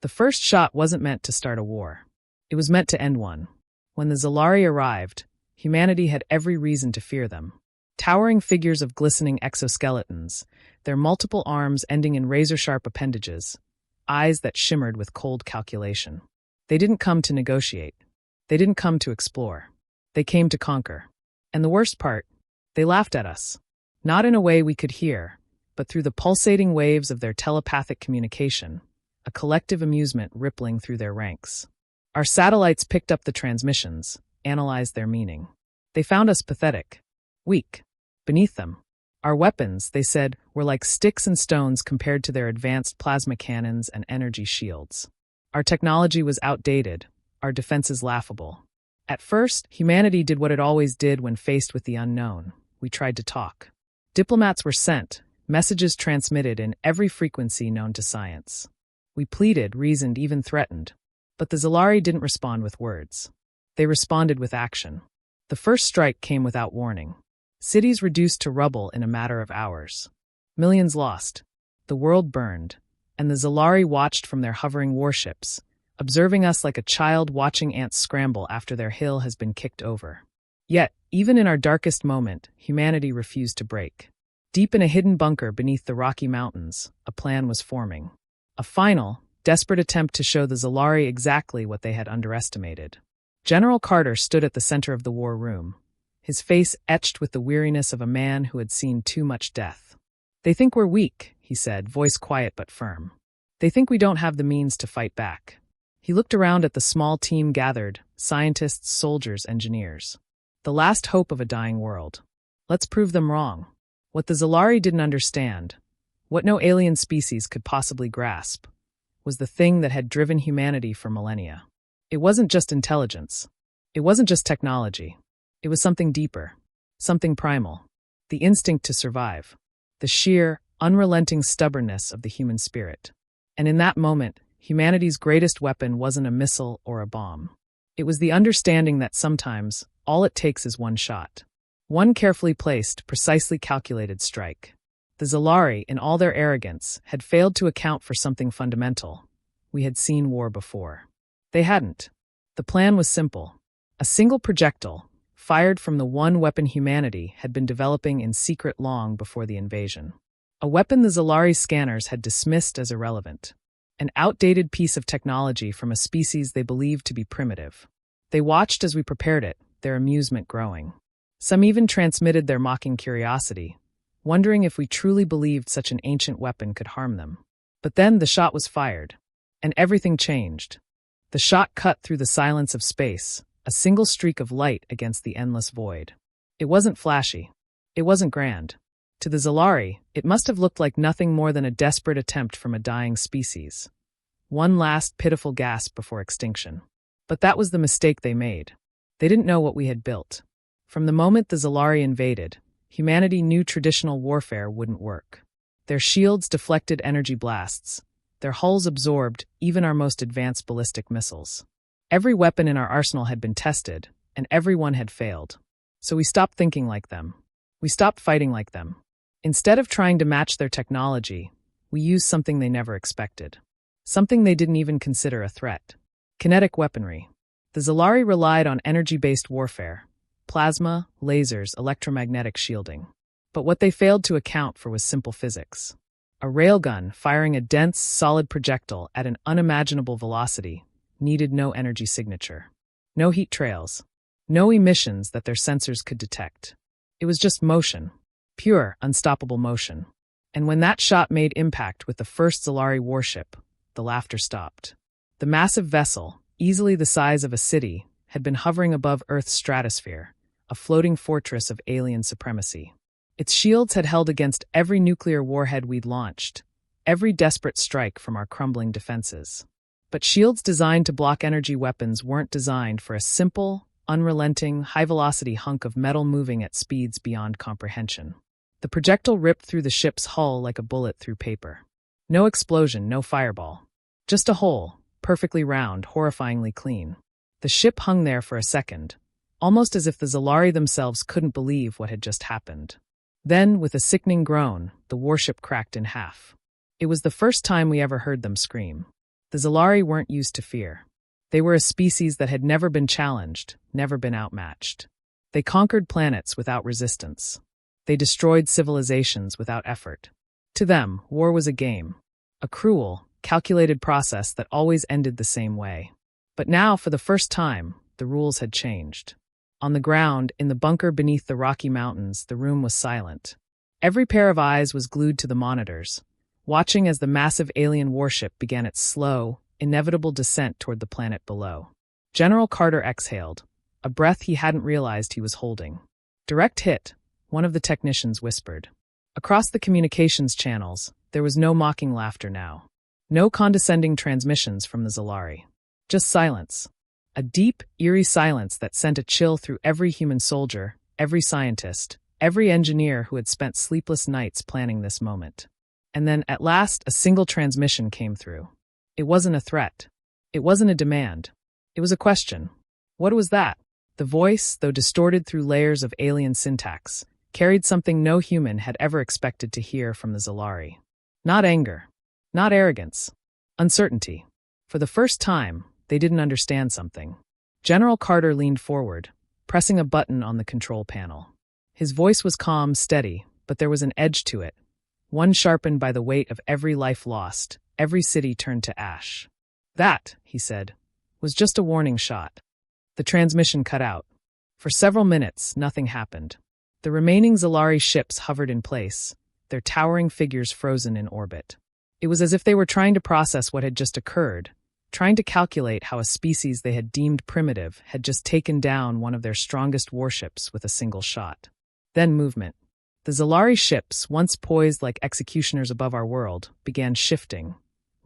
The first shot wasn't meant to start a war. It was meant to end one. When the Zalari arrived, humanity had every reason to fear them. Towering figures of glistening exoskeletons, their multiple arms ending in razor-sharp appendages, eyes that shimmered with cold calculation. They didn't come to negotiate. They didn't come to explore. They came to conquer. And the worst part, they laughed at us. Not in a way we could hear, but through the pulsating waves of their telepathic communication, a collective amusement rippling through their ranks. Our satellites picked up the transmissions, analyzed their meaning. They found us pathetic, weak, beneath them. Our weapons, they said, were like sticks and stones compared to their advanced plasma cannons and energy shields. Our technology was outdated, our defenses laughable. At first, humanity did what it always did when faced with the unknown. We tried to talk. Diplomats were sent, messages transmitted in every frequency known to science. We pleaded, reasoned, even threatened. But the Zalari didn't respond with words. They responded with action. The first strike came without warning. Cities reduced to rubble in a matter of hours. Millions lost. The world burned. And the Zalari watched from their hovering warships, observing us like a child watching ants scramble after their hill has been kicked over. Yet, even in our darkest moment, humanity refused to break. Deep in a hidden bunker beneath the Rocky Mountains, a plan was forming. A final, desperate attempt to show the Zalari exactly what they had underestimated. General Carter stood at the center of the war room, his face etched with the weariness of a man who had seen too much death. "They think we're weak," he said, voice quiet but firm. "They think we don't have the means to fight back." He looked around at the small team gathered, scientists, soldiers, engineers. The last hope of a dying world. Let's prove them wrong. What the Zalari didn't understand, what no alien species could possibly grasp, was the thing that had driven humanity for millennia. It wasn't just intelligence. It wasn't just technology. It was something deeper, something primal, the instinct to survive, the sheer, unrelenting stubbornness of the human spirit. And in that moment, humanity's greatest weapon wasn't a missile or a bomb. It was the understanding that sometimes, all it takes is one shot. One carefully placed, precisely calculated strike. The Zalari, in all their arrogance, had failed to account for something fundamental. We had seen war before. They hadn't. The plan was simple. A single projectile, fired from the one weapon humanity had been developing in secret long before the invasion. A weapon the Zalari scanners had dismissed as irrelevant. An outdated piece of technology from a species they believed to be primitive. They watched as we prepared it, their amusement growing. Some even transmitted their mocking curiosity, wondering if we truly believed such an ancient weapon could harm them. But then the shot was fired, and everything changed. The shot cut through the silence of space, a single streak of light against the endless void. It wasn't flashy. It wasn't grand. To the Zalari, it must have looked like nothing more than a desperate attempt from a dying species. One last pitiful gasp before extinction. But that was the mistake they made. They didn't know what we had built. From the moment the Zalari invaded, humanity knew traditional warfare wouldn't work. Their shields deflected energy blasts. Their hulls absorbed even our most advanced ballistic missiles. Every weapon in our arsenal had been tested, and every one had failed. So we stopped thinking like them. We stopped fighting like them. Instead of trying to match their technology, we used something they never expected. Something they didn't even consider a threat. Kinetic weaponry. The Zalari relied on energy-based warfare. Plasma, lasers, electromagnetic shielding. But what they failed to account for was simple physics. A railgun firing a dense, solid projectile at an unimaginable velocity needed no energy signature. No heat trails. No emissions that their sensors could detect. It was just motion. Pure, unstoppable motion. And when that shot made impact with the first Zalari warship, the laughter stopped. The massive vessel, easily the size of a city, had been hovering above Earth's stratosphere, a floating fortress of alien supremacy. Its shields had held against every nuclear warhead we'd launched, every desperate strike from our crumbling defenses. But shields designed to block energy weapons weren't designed for a simple, unrelenting, high-velocity hunk of metal moving at speeds beyond comprehension. The projectile ripped through the ship's hull like a bullet through paper. No explosion, no fireball. Just a hole, perfectly round, horrifyingly clean. The ship hung there for a second, almost as if the Zalari themselves couldn't believe what had just happened. Then, with a sickening groan, the warship cracked in half. It was the first time we ever heard them scream. The Zalari weren't used to fear. They were a species that had never been challenged, never been outmatched. They conquered planets without resistance. They destroyed civilizations without effort. To them, war was a game, a cruel, calculated process that always ended the same way. But now, for the first time, the rules had changed. On the ground, in the bunker beneath the Rocky Mountains, the room was silent. Every pair of eyes was glued to the monitors, watching as the massive alien warship began its slow, inevitable descent toward the planet below. General Carter exhaled, a breath he hadn't realized he was holding. "Direct hit," one of the technicians whispered. Across the communications channels, there was no mocking laughter now. No condescending transmissions from the Zalari. Just silence. A deep, eerie silence that sent a chill through every human soldier, every scientist, every engineer who had spent sleepless nights planning this moment. And then, at last, a single transmission came through. It wasn't a threat. It wasn't a demand. It was a question. What was that? The voice, though distorted through layers of alien syntax, carried something no human had ever expected to hear from the Zalari. Not anger. Not arrogance. Uncertainty. For the first time, they didn't understand something. General Carter leaned forward, pressing a button on the control panel. His voice was calm, steady, but there was an edge to it, one sharpened by the weight of every life lost, every city turned to ash. "That," he said, "was just a warning shot." The transmission cut out. For several minutes, nothing happened. The remaining Zalari ships hovered in place, their towering figures frozen in orbit. It was as if they were trying to process what had just occurred, trying to calculate how a species they had deemed primitive had just taken down one of their strongest warships with a single shot. Then movement. The Zalari ships, once poised like executioners above our world, began shifting,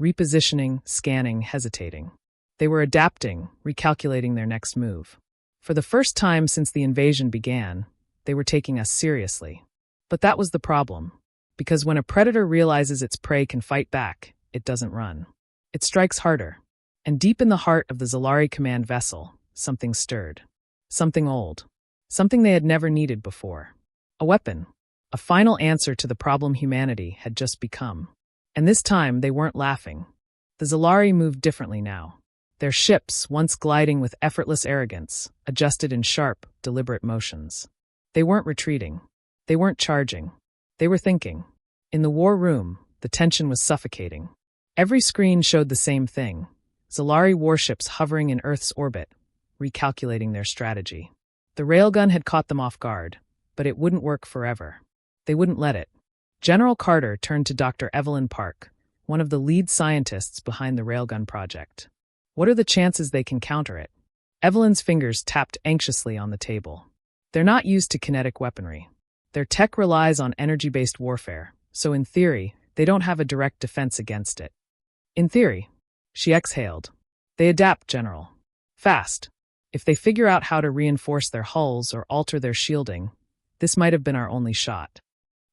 repositioning, scanning, hesitating. They were adapting, recalculating their next move. For the first time since the invasion began, they were taking us seriously. But that was the problem. Because when a predator realizes its prey can fight back, it doesn't run. It strikes harder. And deep in the heart of the Zalari command vessel, something stirred. Something old. Something they had never needed before. A weapon. A final answer to the problem humanity had just become. And this time, they weren't laughing. The Zalari moved differently now. Their ships, once gliding with effortless arrogance, adjusted in sharp, deliberate motions. They weren't retreating. They weren't charging. They were thinking. In the war room, the tension was suffocating. Every screen showed the same thing. Zalari warships hovering in Earth's orbit, recalculating their strategy. The railgun had caught them off guard, but it wouldn't work forever. They wouldn't let it. General Carter turned to Dr. Evelyn Park, one of the lead scientists behind the railgun project. "What are the chances they can counter it?" Evelyn's fingers tapped anxiously on the table. "They're not used to kinetic weaponry. Their tech relies on energy-based warfare, so in theory, they don't have a direct defense against it." "In theory," she exhaled. "They adapt, General. Fast. If they figure out how to reinforce their hulls or alter their shielding, this might have been our only shot."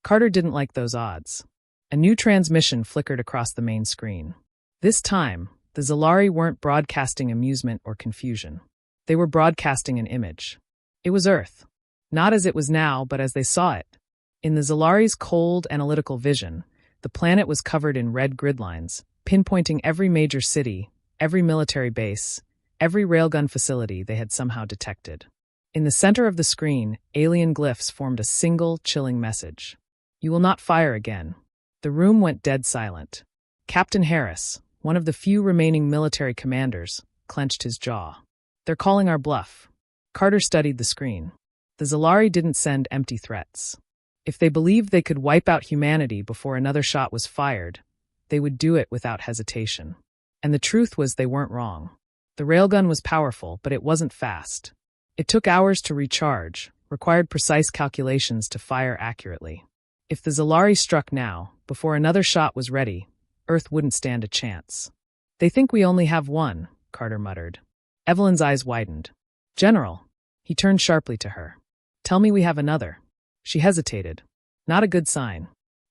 Carter didn't like those odds. A new transmission flickered across the main screen. This time, the Zalari weren't broadcasting amusement or confusion. They were broadcasting an image. It was Earth. Not as it was now, but as they saw it. In the Zalari's cold, analytical vision, the planet was covered in red grid lines, pinpointing every major city, every military base, every railgun facility they had somehow detected. In the center of the screen, alien glyphs formed a single, chilling message. "You will not fire again." The room went dead silent. Captain Harris, one of the few remaining military commanders, clenched his jaw. "They're calling our bluff." Carter studied the screen. The Zalari didn't send empty threats. If they believed they could wipe out humanity before another shot was fired, they would do it without hesitation. And the truth was they weren't wrong. The railgun was powerful, but it wasn't fast. It took hours to recharge, required precise calculations to fire accurately. If the Zalari struck now, before another shot was ready, Earth wouldn't stand a chance. "They think we only have one," Carter muttered. Evelyn's eyes widened. "General." He turned sharply to her. "Tell me we have another." She hesitated. "Not a good sign."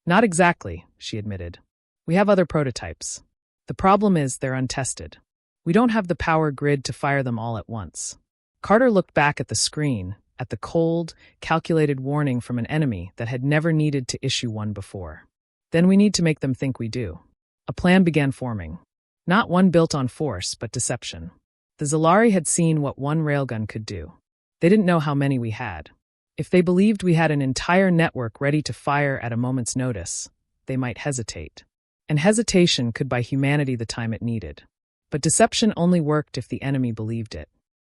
"Not exactly," she admitted. "We have other prototypes. The problem is they're untested. We don't have the power grid to fire them all at once." Carter looked back at the screen, at the cold, calculated warning from an enemy that had never needed to issue one before. "Then we need to make them think we do." A plan began forming. Not one built on force, but deception. The Zalari had seen what one railgun could do. They didn't know how many we had. If they believed we had an entire network ready to fire at a moment's notice, they might hesitate. And hesitation could buy humanity the time it needed. But deception only worked if the enemy believed it.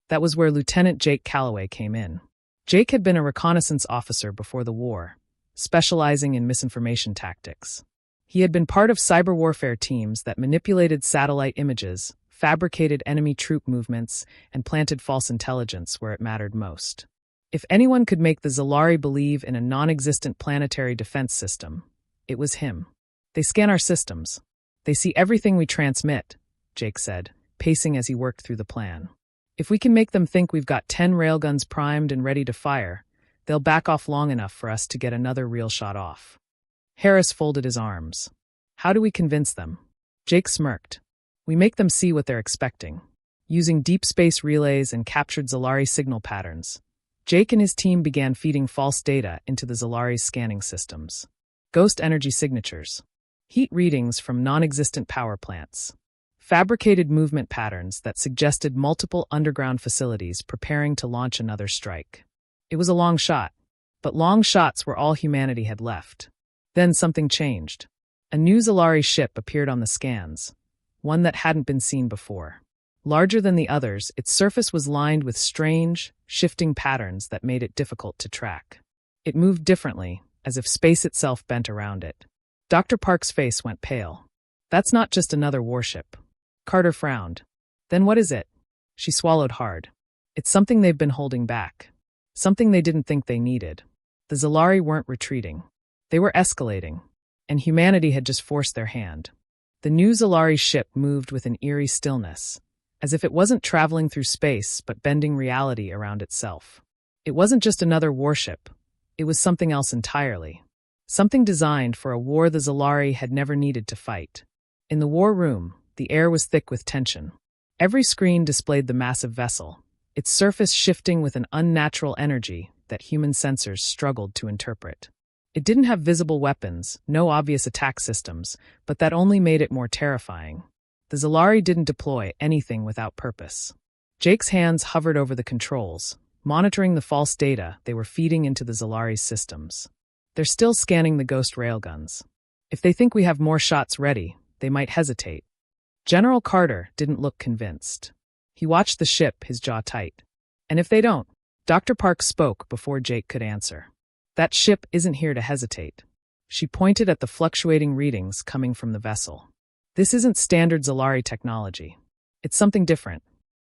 That was where Lieutenant Jake Calloway came in. Jake had been a reconnaissance officer before the war, specializing in misinformation tactics. He had been part of cyber warfare teams that manipulated satellite images, fabricated enemy troop movements, and planted false intelligence where it mattered most. If anyone could make the Zalari believe in a non-existent planetary defense system, it was him. They scan our systems. They see everything we transmit, Jake said, pacing as he worked through the plan. If we can make them think we've got 10 railguns primed and ready to fire, they'll back off long enough for us to get another real shot off. Harris folded his arms. How do we convince them? Jake smirked. We make them see what they're expecting. Using deep space relays and captured Zalari signal patterns, Jake and his team began feeding false data into the Zalari's scanning systems. Ghost energy signatures, heat readings from non-existent power plants, fabricated movement patterns that suggested multiple underground facilities preparing to launch another strike. It was a long shot, but long shots were all humanity had left. Then something changed. A new Zalari ship appeared on the scans, one that hadn't been seen before. Larger than the others, its surface was lined with strange, shifting patterns that made it difficult to track. It moved differently, as if space itself bent around it. Dr. Park's face went pale. That's not just another warship. Carter frowned. Then what is it? She swallowed hard. It's something they've been holding back. Something they didn't think they needed. The Zalari weren't retreating. They were escalating, and humanity had just forced their hand. The new Zalari ship moved with an eerie stillness, as if it wasn't traveling through space but bending reality around itself. It wasn't just another warship. It was something else entirely. Something designed for a war the Zalari had never needed to fight. In the war room, the air was thick with tension. Every screen displayed the massive vessel, its surface shifting with an unnatural energy that human sensors struggled to interpret. It didn't have visible weapons, no obvious attack systems, but that only made it more terrifying. The Zalari didn't deploy anything without purpose. Jake's hands hovered over the controls, monitoring the false data they were feeding into the Zalari's systems. They're still scanning the ghost railguns. If they think we have more shots ready, they might hesitate. General Carter didn't look convinced. He watched the ship, his jaw tight. And if they don't? Dr. Park spoke before Jake could answer. That ship isn't here to hesitate. She pointed at the fluctuating readings coming from the vessel. This isn't standard Zalari technology. It's something different.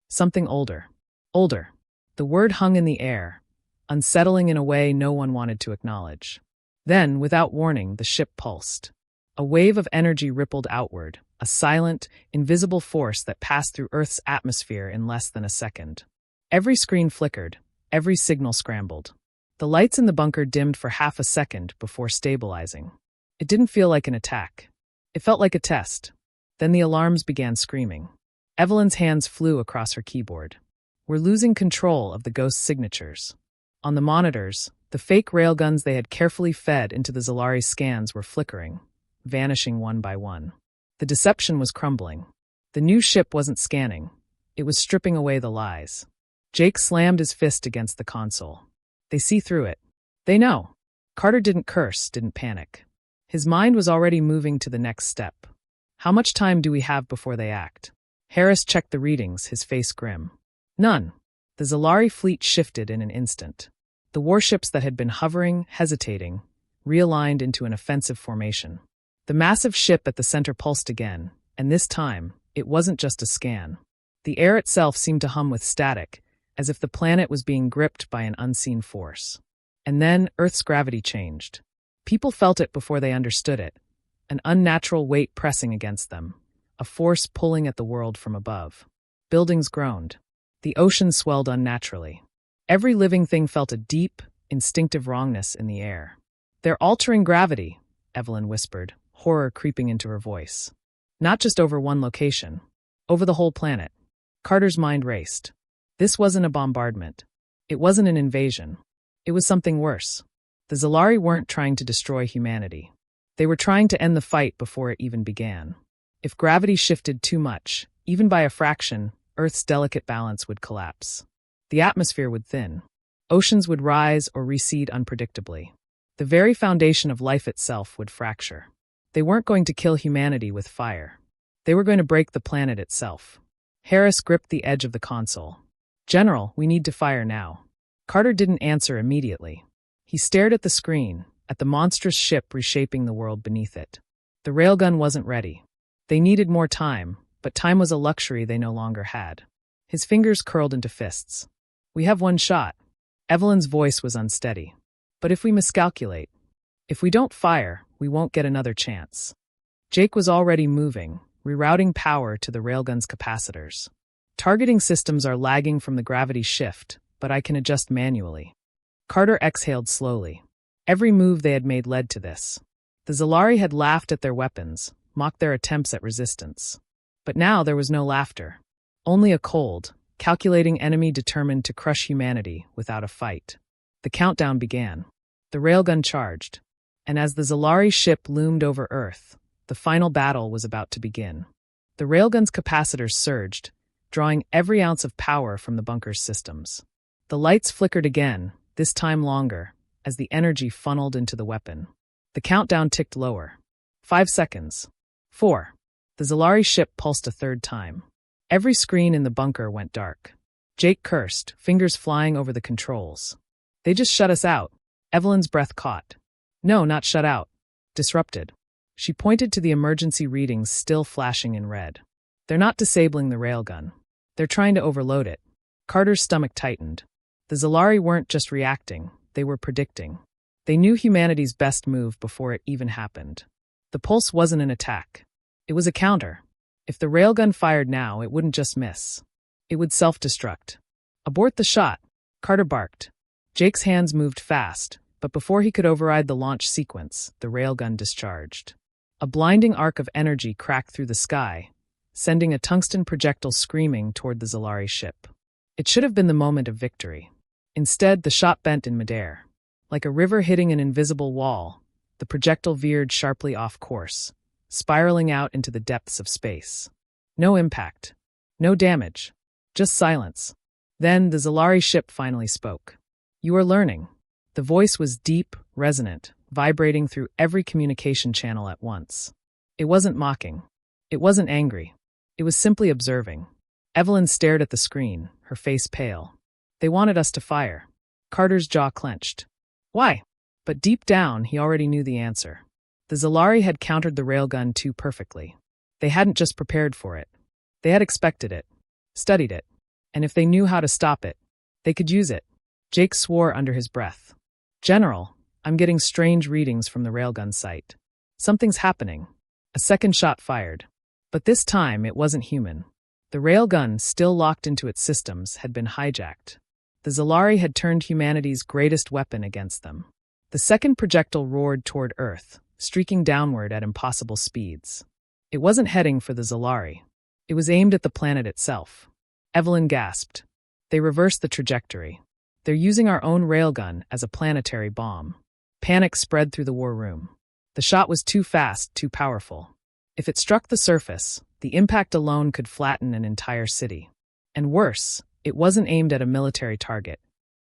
Something older. Older. The word hung in the air, unsettling in a way no one wanted to acknowledge. Then, without warning, the ship pulsed. A wave of energy rippled outward, a silent, invisible force that passed through Earth's atmosphere in less than a second. Every screen flickered, every signal scrambled. The lights in the bunker dimmed for half a second before stabilizing. It didn't feel like an attack. It felt like a test. Then the alarms began screaming. Evelyn's hands flew across her keyboard. We're losing control of the ghost signatures. On the monitors, the fake railguns they had carefully fed into the Zalari scans were flickering, vanishing one by one. The deception was crumbling. The new ship wasn't scanning. It was stripping away the lies. Jake slammed his fist against the console. They see through it. They know. Carter didn't curse, didn't panic. His mind was already moving to the next step. How much time do we have before they act? Harris checked the readings, his face grim. None. The Zalari fleet shifted in an instant. The warships that had been hovering, hesitating, realigned into an offensive formation. The massive ship at the center pulsed again, and this time, it wasn't just a scan. The air itself seemed to hum with static, as if the planet was being gripped by an unseen force. And then Earth's gravity changed. People felt it before they understood it. An unnatural weight pressing against them, a force pulling at the world from above. Buildings groaned. The ocean swelled unnaturally. Every living thing felt a deep, instinctive wrongness in the air. They're altering gravity, Evelyn whispered, horror creeping into her voice. Not just over one location. Over the whole planet. Carter's mind raced. This wasn't a bombardment. It wasn't an invasion. It was something worse. The Zalari weren't trying to destroy humanity. They were trying to end the fight before it even began. If gravity shifted too much, even by a fraction, Earth's delicate balance would collapse. The atmosphere would thin. Oceans would rise or recede unpredictably. The very foundation of life itself would fracture. They weren't going to kill humanity with fire. They were going to break the planet itself. Harris gripped the edge of the console. "General, we need to fire now." Carter didn't answer immediately. He stared at the screen, at the monstrous ship reshaping the world beneath it. The railgun wasn't ready. They needed more time, but time was a luxury they no longer had. His fingers curled into fists. "We have one shot." Evelyn's voice was unsteady. "But if we miscalculate, if we don't fire, we won't get another chance." Jake was already moving, rerouting power to the railgun's capacitors. "Targeting systems are lagging from the gravity shift, but I can adjust manually." Carter exhaled slowly. Every move they had made led to this. The Zalari had laughed at their weapons, mocked their attempts at resistance. But now there was no laughter. Only a cold, calculating enemy determined to crush humanity without a fight. The countdown began. The railgun charged. And as the Zalari ship loomed over Earth, the final battle was about to begin. The railgun's capacitors surged, drawing every ounce of power from the bunker's systems. The lights flickered again, this time longer, as the energy funneled into the weapon. The countdown ticked lower. 5 seconds. 4. The Zalari ship pulsed a third time. Every screen in the bunker went dark. Jake cursed, fingers flying over the controls. "They just shut us out." Evelyn's breath caught. "No, not shut out. Disrupted." She pointed to the emergency readings still flashing in red. "They're not disabling the railgun. They're trying to overload it." Carter's stomach tightened. The Zalari weren't just reacting, they were predicting. They knew humanity's best move before it even happened. The pulse wasn't an attack. It was a counter. If the railgun fired now, it wouldn't just miss. It would self-destruct. "Abort the shot," Carter barked. Jake's hands moved fast, but before he could override the launch sequence, the railgun discharged. A blinding arc of energy cracked through the sky, sending a tungsten projectile screaming toward the Zalari ship. It should have been the moment of victory. Instead, the shot bent in midair. Like a river hitting an invisible wall, the projectile veered sharply off course, spiraling out into the depths of space. No impact. No damage. Just silence. Then the Zalari ship finally spoke. "You are learning." The voice was deep, resonant, vibrating through every communication channel at once. It wasn't mocking. It wasn't angry. It was simply observing. Evelyn stared at the screen, her face pale. "They wanted us to fire." Carter's jaw clenched. "Why?" But deep down, he already knew the answer. The Zalari had countered the railgun too perfectly. They hadn't just prepared for it. They had expected it, studied it, and if they knew how to stop it, they could use it. Jake swore under his breath. "General, I'm getting strange readings from the railgun site. Something's happening." A second shot fired. But this time, it wasn't human. The railgun, still locked into its systems, had been hijacked. The Zalari had turned humanity's greatest weapon against them. The second projectile roared toward Earth, streaking downward at impossible speeds. It wasn't heading for the Zalari. It was aimed at the planet itself. Evelyn gasped. "They reversed the trajectory. They're using our own railgun as a planetary bomb." Panic spread through the war room. The shot was too fast, too powerful. If it struck the surface, the impact alone could flatten an entire city. And worse, it wasn't aimed at a military target.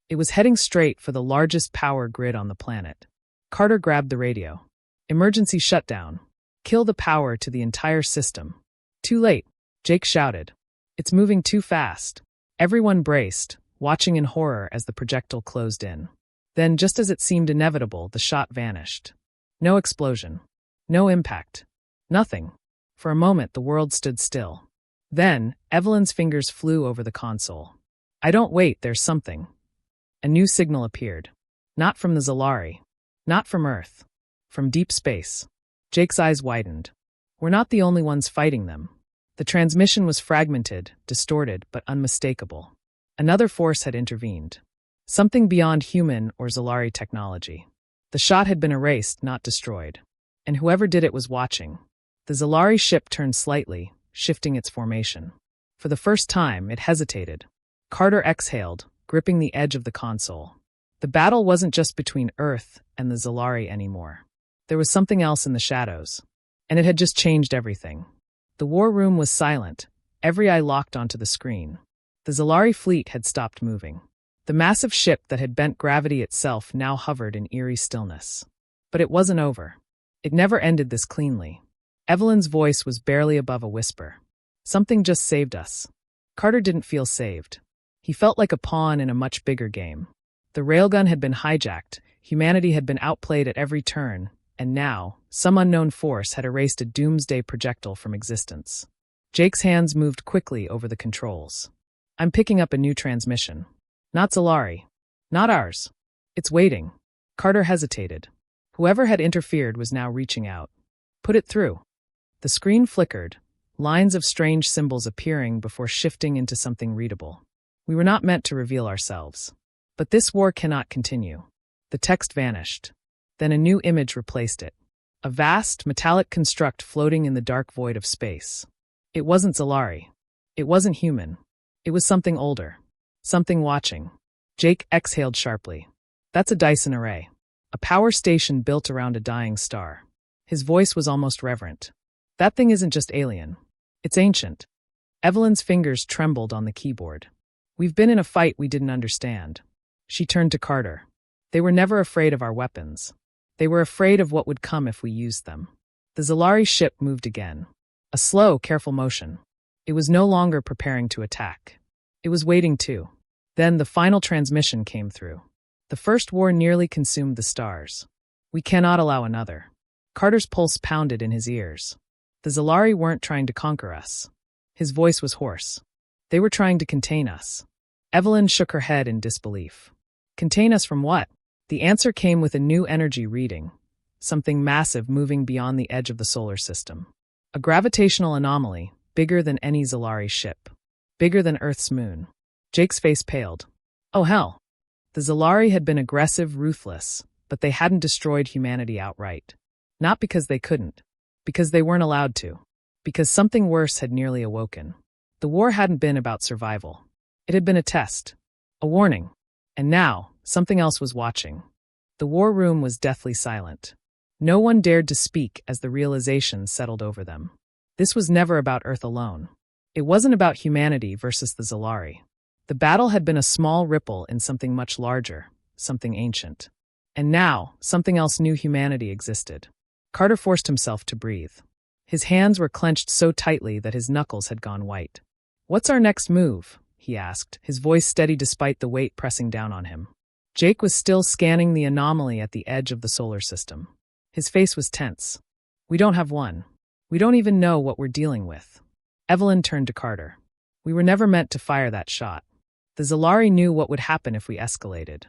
It was heading straight for the largest power grid on the planet. Carter grabbed the radio. "Emergency shutdown. Kill the power to the entire system." "Too late," Jake shouted. "It's moving too fast." Everyone braced, watching in horror as the projectile closed in. Then, just as it seemed inevitable, the shot vanished. No explosion. No impact. Nothing. For a moment, the world stood still. Then, Evelyn's fingers flew over the console. "I don't wait, there's something." A new signal appeared. Not from the Zalari. Not from Earth. From deep space. Jake's eyes widened. "We're not the only ones fighting them." The transmission was fragmented, distorted, but unmistakable. Another force had intervened. Something beyond human or Zalari technology. The shot had been erased, not destroyed. And whoever did it was watching. The Zalari ship turned slightly, shifting its formation. For the first time, it hesitated. Carter exhaled, gripping the edge of the console. The battle wasn't just between Earth and the Zalari anymore. There was something else in the shadows. And it had just changed everything. The war room was silent, every eye locked onto the screen. The Zalari fleet had stopped moving. The massive ship that had bent gravity itself now hovered in eerie stillness. But it wasn't over. It never ended this cleanly. Evelyn's voice was barely above a whisper. Something just saved us. Carter didn't feel saved. He felt like a pawn in a much bigger game. The railgun had been hijacked, humanity had been outplayed at every turn, and now, some unknown force had erased a doomsday projectile from existence. Jake's hands moved quickly over the controls. I'm picking up a new transmission. Not Zalari. Not ours. It's waiting. Carter hesitated. Whoever had interfered was now reaching out. Put it through. The screen flickered, lines of strange symbols appearing before shifting into something readable. We were not meant to reveal ourselves. But this war cannot continue. The text vanished. Then a new image replaced it. A vast, metallic construct floating in the dark void of space. It wasn't Zalari. It wasn't human. It was something older. Something watching. Jake exhaled sharply. That's a Dyson array. A power station built around a dying star. His voice was almost reverent. That thing isn't just alien. It's ancient. Evelyn's fingers trembled on the keyboard. We've been in a fight we didn't understand. She turned to Carter. They were never afraid of our weapons. They were afraid of what would come if we used them. The Zalari ship moved again. A slow, careful motion. It was no longer preparing to attack. It was waiting too. Then the final transmission came through. The first war nearly consumed the stars. We cannot allow another. Carter's pulse pounded in his ears. The Zalari weren't trying to conquer us. His voice was hoarse. They were trying to contain us. Evelyn shook her head in disbelief. Contain us from what? The answer came with a new energy reading. Something massive moving beyond the edge of the solar system. A gravitational anomaly, bigger than any Zalari ship. Bigger than Earth's moon. Jake's face paled. Oh hell. The Zalari had been aggressive, ruthless, but they hadn't destroyed humanity outright. Not because they couldn't. Because they weren't allowed to. Because something worse had nearly awoken. The war hadn't been about survival. It had been a test. A warning. And now, something else was watching. The war room was deathly silent. No one dared to speak as the realization settled over them. This was never about Earth alone. It wasn't about humanity versus the Zalari. The battle had been a small ripple in something much larger, something ancient. And now, something else new humanity existed. Carter forced himself to breathe. His hands were clenched so tightly that his knuckles had gone white. What's our next move? He asked, his voice steady despite the weight pressing down on him. Jake was still scanning the anomaly at the edge of the solar system. His face was tense. We don't have one. We don't even know what we're dealing with. Evelyn turned to Carter. We were never meant to fire that shot. The Zalari knew what would happen if we escalated.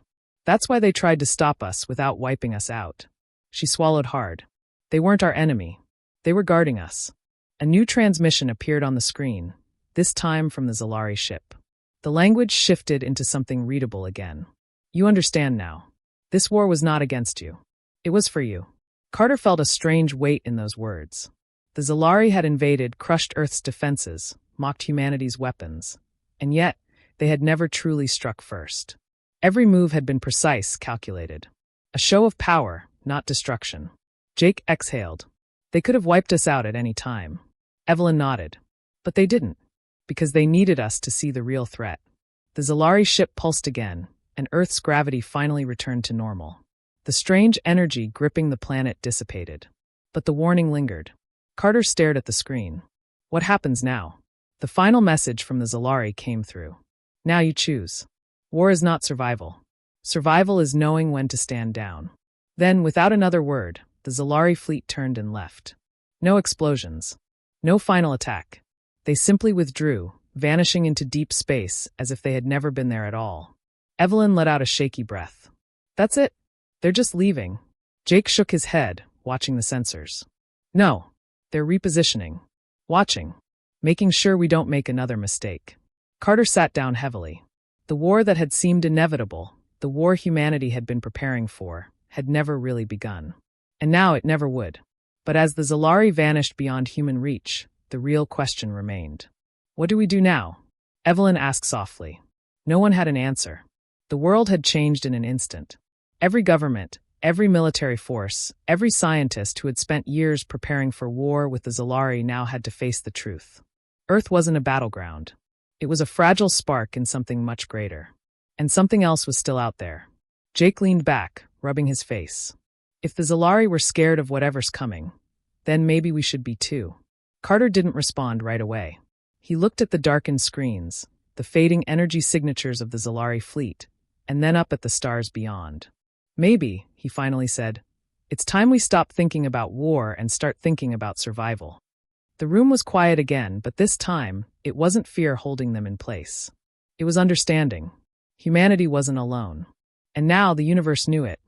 That's why they tried to stop us without wiping us out. She swallowed hard. They weren't our enemy. They were guarding us. A new transmission appeared on the screen, this time from the Zalari ship. The language shifted into something readable again. You understand now. This war was not against you. It was for you. Carter felt a strange weight in those words. The Zalari had invaded, crushed Earth's defenses, mocked humanity's weapons. And yet, they had never truly struck first. Every move had been precise, calculated. A show of power, not destruction. Jake exhaled. They could have wiped us out at any time. Evelyn nodded. But they didn't. Because they needed us to see the real threat. The Zalari ship pulsed again, and Earth's gravity finally returned to normal. The strange energy gripping the planet dissipated. But the warning lingered. Carter stared at the screen. What happens now? The final message from the Zalari came through. Now you choose. War is not survival. Survival is knowing when to stand down. Then, without another word, the Zalari fleet turned and left. No explosions. No final attack. They simply withdrew, vanishing into deep space as if they had never been there at all. Evelyn let out a shaky breath. That's it? They're just leaving. Jake shook his head, watching the sensors. No, they're repositioning. Watching. Making sure we don't make another mistake. Carter sat down heavily. The war that had seemed inevitable, the war humanity had been preparing for, had never really begun. And now it never would. But as the Zalari vanished beyond human reach, the real question remained. What do we do now? Evelyn asked softly. No one had an answer. The world had changed in an instant. Every government, Every military force, every scientist who had spent years preparing for war with the Zalari now had to face the truth. Earth wasn't a battleground. It was a fragile spark in something much greater. And something else was still out there. Jake leaned back, rubbing his face. If the Zalari were scared of whatever's coming, then maybe we should be too. Carter didn't respond right away. He looked at the darkened screens, the fading energy signatures of the Zalari fleet, and then up at the stars beyond. Maybe, he finally said, it's time we stop thinking about war and start thinking about survival. The room was quiet again, but this time, it wasn't fear holding them in place. It was understanding. Humanity wasn't alone. And now the universe knew it.